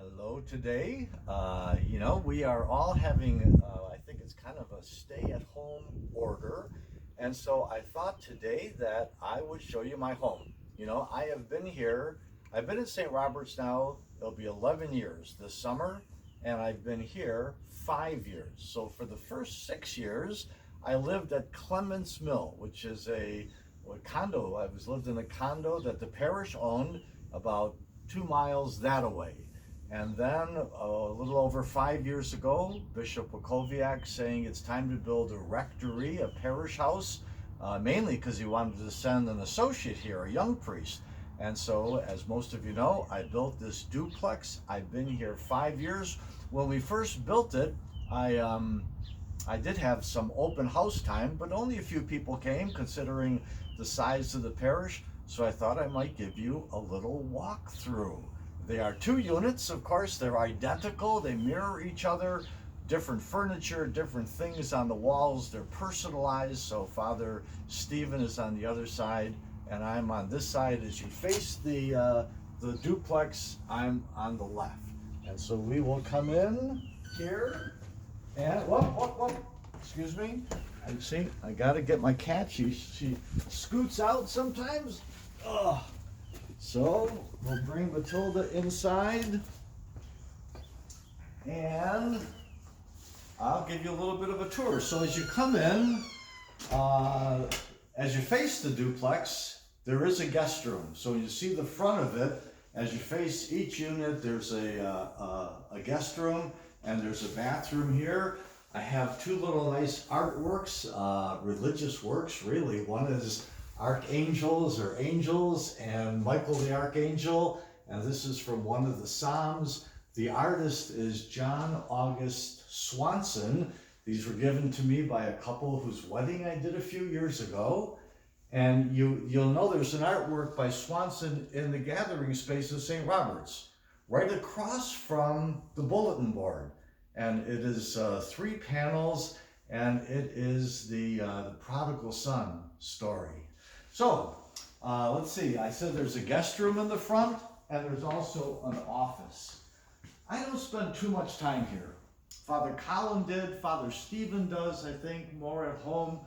Hello today. We are all having, I think it's kind of a stay at home order. And so I thought today that I would show you my home. I have been here, I've been in St. Roberts now, it'll be 11 years this summer, and I've been here 5 years. So for the first 6 years, I lived at Clements Mill, which is a condo. I was lived in a condo that the parish owned about 2 miles that way. And then a little over 5 years ago, Bishop Wakowiak saying it's time to build a rectory, a parish house, mainly because he wanted to send an associate here, a young priest. And so, as most of you know, I built this duplex. I've been here 5 years. When we first built it, I did have some open house time, but only a few people came considering the size of the parish. So I thought I might give you a little walkthrough. They are two units, of course, they're identical, they mirror each other, different furniture, different things on the walls, they're personalized. So Father Stephen is on the other side, and I'm on this side. As you face the duplex, I'm on the left. And so we will come in here, and whoop, excuse me. I gotta get my cat, she scoots out sometimes. Ugh. So we'll bring Matilda inside, and I'll give you a little bit of a tour. So as you come in, as you face the duplex, there is a guest room. So you see the front of it. As you face each unit, there's a guest room, and there's a bathroom here. I have two little nice artworks, religious works really. One is archangels or angels and Michael the Archangel, and this is from one of the Psalms. The artist is John August Swanson. These were given to me by a couple whose wedding I did a few years ago. And you'll know there's an artwork by Swanson in the gathering space of St. Roberts, right across from the bulletin board. And it is 3 panels, and it is the prodigal son story. So, let's see, I said there's a guest room in the front, and there's also an office. I don't spend too much time here. Father Colin did, Father Stephen does, I think, more at home.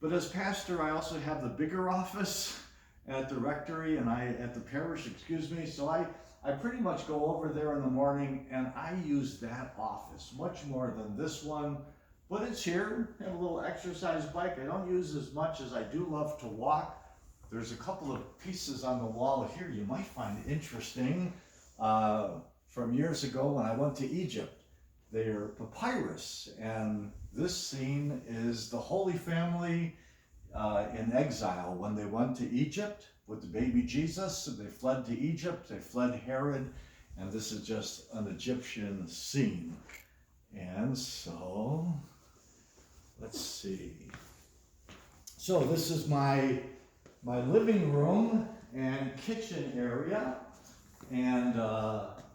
But as pastor, I also have the bigger office at the rectory, and at the parish, excuse me. So I pretty much go over there in the morning, and I use that office much more than this one. But it's here. I have a little exercise bike. I don't use as much as I do love to walk. There's a couple of pieces on the wall here you might find interesting from years ago when I went to Egypt. They're papyrus, and this scene is the Holy Family in exile when they went to Egypt with the baby Jesus. They fled to Egypt, they fled Herod, and this is just an Egyptian scene. And so, let's see. So this is my living room and kitchen area. And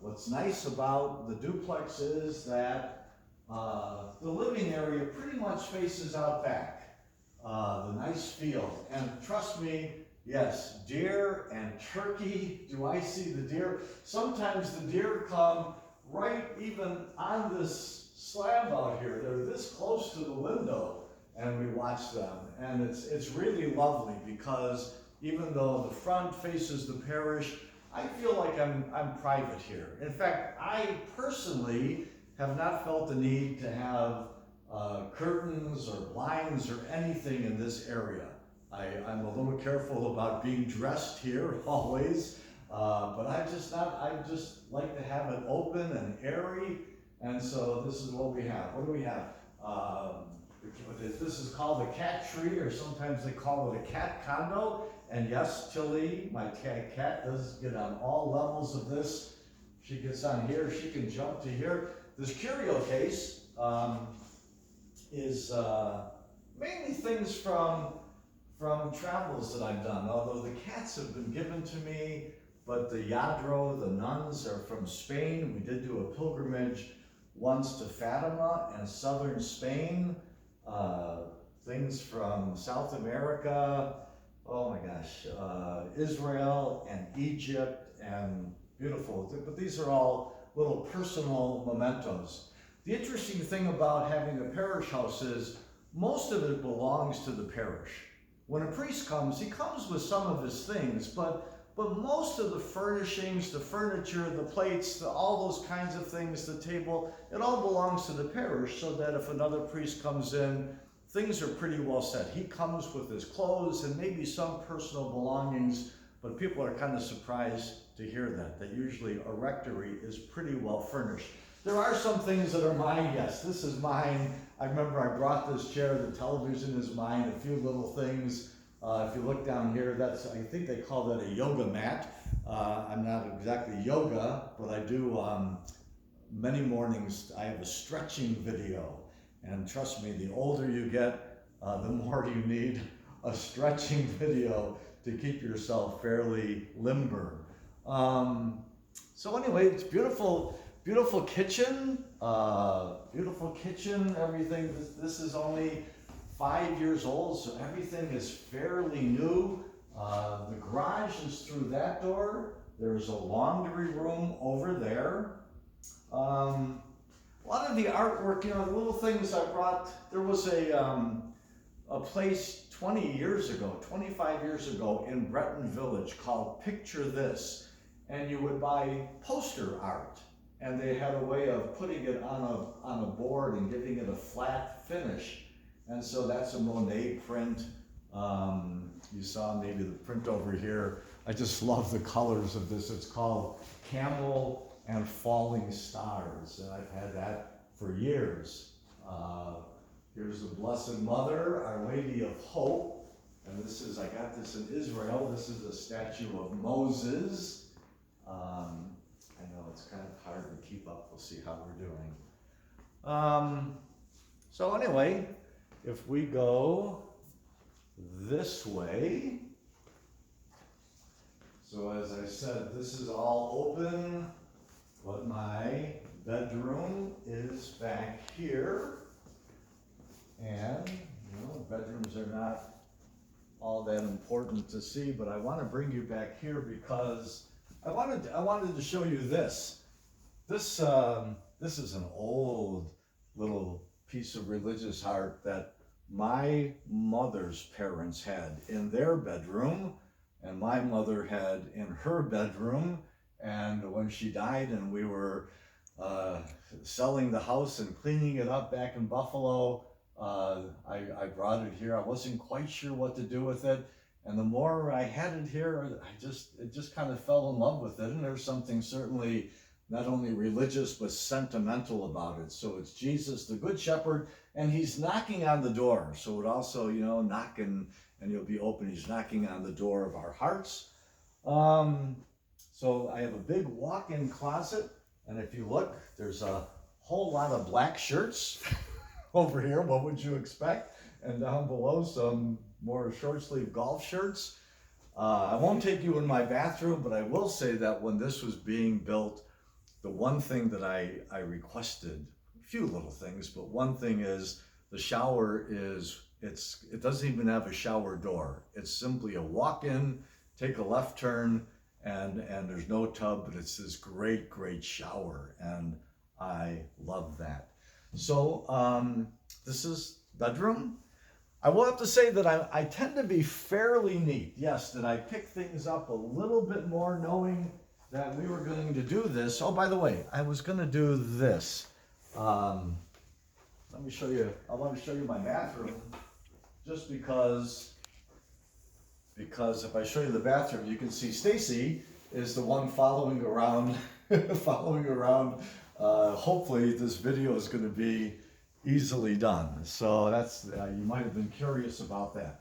what's nice about the duplex is that the living area pretty much faces out back, the nice field. And trust me, yes, deer and turkey. Do I see the deer? Sometimes the deer come right even on this slab out here. They're this close to the window, and we watch them. And it's really lovely because even though the front faces the parish, I feel like I'm private here. In fact, I personally have not felt the need to have curtains or blinds or anything in this area. I'm a little careful about being dressed here always, but I just like to have it open and airy, and so this is what we have. What do we have? This is called a cat tree, or sometimes they call it a cat condo. And yes, Tilly, my cat, does get on all levels of this. She gets on here, she can jump to here. This curio case is mainly things from travels that I've done, although the cats have been given to me, but the Yadro, the nuns, are from Spain. We did do a pilgrimage once to Fatima and southern Spain. Things from South America, oh my gosh, Israel and Egypt, and beautiful. But these are all little personal mementos. The interesting thing about having a parish house is most of it belongs to the parish. When a priest comes, he comes with some of his things, but most of the furnishings, the furniture, the plates, all those kinds of things, the table, it all belongs to the parish, so that if another priest comes in, things are pretty well set. He comes with his clothes and maybe some personal belongings, but people are kind of surprised to hear that usually a rectory is pretty well furnished. There are some things that are mine, yes, this is mine. I remember I brought this chair, the television is mine, a few little things. If you look down here, that's, I think they call that a yoga mat. I'm not exactly yoga, but I do, many mornings I have a stretching video. And trust me, the older you get, the more you need a stretching video to keep yourself fairly limber. So anyway, it's beautiful, beautiful kitchen, everything. This is only 5 years old, so everything is fairly new. The garage is through that door. There's a laundry room over there. A lot of the artwork, the little things I brought. There was a place 20 years ago, 25 years ago in Breton Village called Picture This, and you would buy poster art, and they had a way of putting it on a board and giving it a flat finish. And so that's a Monet print. You saw maybe the print over here. I just love the colors of this. It's called Camel and Falling Stars, and I've had that for years. Here's the Blessed Mother, Our Lady of Hope, and this is, I got this in Israel. This is a statue of Moses. I know it's kind of hard to keep up. We'll see how we're doing. So anyway, if we go this way, so as I said, this is all open, but my bedroom is back here. And, bedrooms are not all that important to see, but I want to bring you back here because I wanted to show you this. This is an old little piece of religious art that my mother's parents had in their bedroom, and my mother had in her bedroom. And when she died and we were selling the house and cleaning it up back in Buffalo, I brought it here. I wasn't quite sure what to do with it. And the more I had it here, it just kind of fell in love with it. And there's something certainly not only religious, but sentimental about it. So it's Jesus, the Good Shepherd, and he's knocking on the door. So it also, knocking, and you'll be open. He's knocking on the door of our hearts. So I have a big walk-in closet. And if you look, there's a whole lot of black shirts over here. What would you expect? And down below, some more short-sleeve golf shirts. I won't take you in my bathroom, but I will say that when this was being built, the one thing that I requested, a few little things, but one thing is the shower it doesn't even have a shower door. It's simply a walk-in, take a left turn, and there's no tub, but it's this great, great shower, and I love that. So this is bedroom. I will have to say that I tend to be fairly neat. Yes, that I pick things up a little bit more knowing that we were going to do this. Oh, by the way, I was going to do this. Let me show you. I want to show you my bathroom, just because if I show you the bathroom, you can see Stacy is the one following around, hopefully this video is going to be easily done. So that's, you might have been curious about that.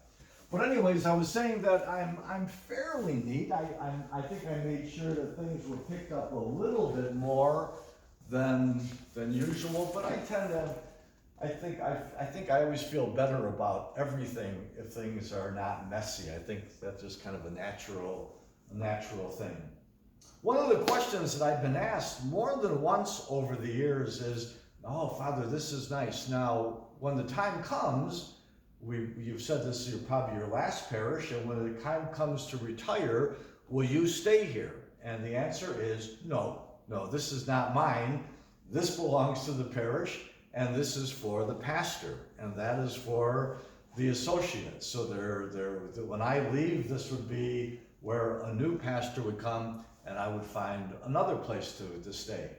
But anyways, I was saying that I'm fairly neat. I think I made sure that things were picked up a little bit more than usual, but I think I always feel better about everything if things are not messy. I think that's just kind of a natural thing. One of the questions that I've been asked more than once over the years is, "Oh, Father, this is nice. Now, when the time comes, you've said this is probably your last parish, and when the time comes to retire, will you stay here?" And the answer is no, no, this is not mine. This belongs to the parish, and this is for the pastor, and that is for the associates. So when I leave, this would be where a new pastor would come, and I would find another place to stay.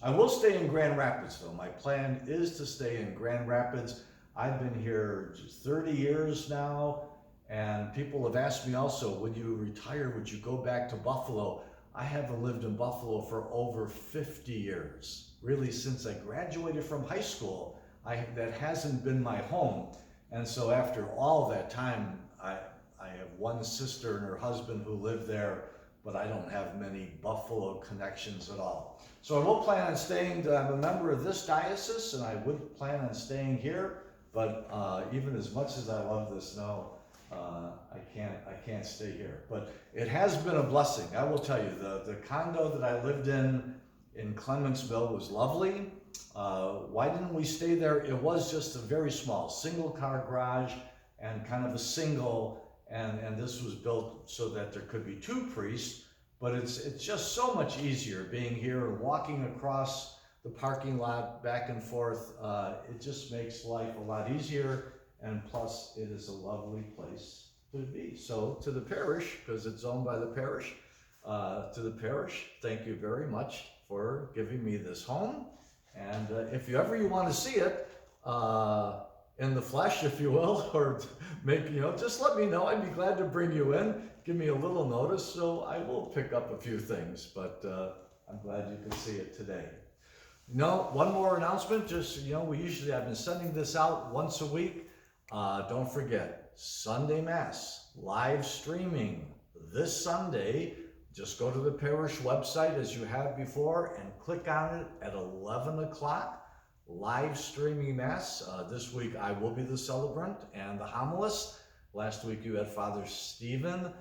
I will stay in Grand Rapids, though. My plan is to stay in Grand Rapids. I've been here 30 years now, and people have asked me also, when you retire, would you go back to Buffalo? I haven't lived in Buffalo for over 50 years. Really, since I graduated from high school, that hasn't been my home. And so after all that time, I have one sister and her husband who live there, but I don't have many Buffalo connections at all. So I will plan on staying. I'm a member of this diocese, and I would plan on staying here. But even as much as I love this, no, I can't stay here. But it has been a blessing. I will tell you, the condo that I lived in Clementsville was lovely. Why didn't we stay there? It was just a very small single car garage and kind of a single, and this was built so that there could be two priests, but it's just so much easier being here and walking across the parking lot back and forth. It just makes life a lot easier, and plus it is a lovely place to be. So to the parish, because it's owned by the parish, thank you very much for giving me this home. And if you want to see it in the flesh, if you will, or maybe, just let me know. I'd be glad to bring you in. Give me a little notice, so I will pick up a few things, but I'm glad you could see it today. One more announcement, I've been sending this out once a week. Don't forget, Sunday Mass, live streaming this Sunday. Just go to the parish website as you have before and click on it at 11 o'clock, live streaming Mass. This week I will be the celebrant and the homilist. Last week you had Father Stephen,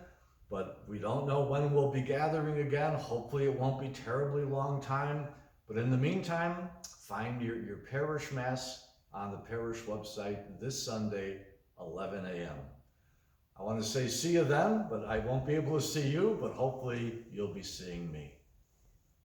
but we don't know when we'll be gathering again. Hopefully it won't be terribly long time. But in the meantime, find your parish Mass on the parish website this Sunday, 11 a.m. I want to say see you then, but I won't be able to see you, but hopefully you'll be seeing me.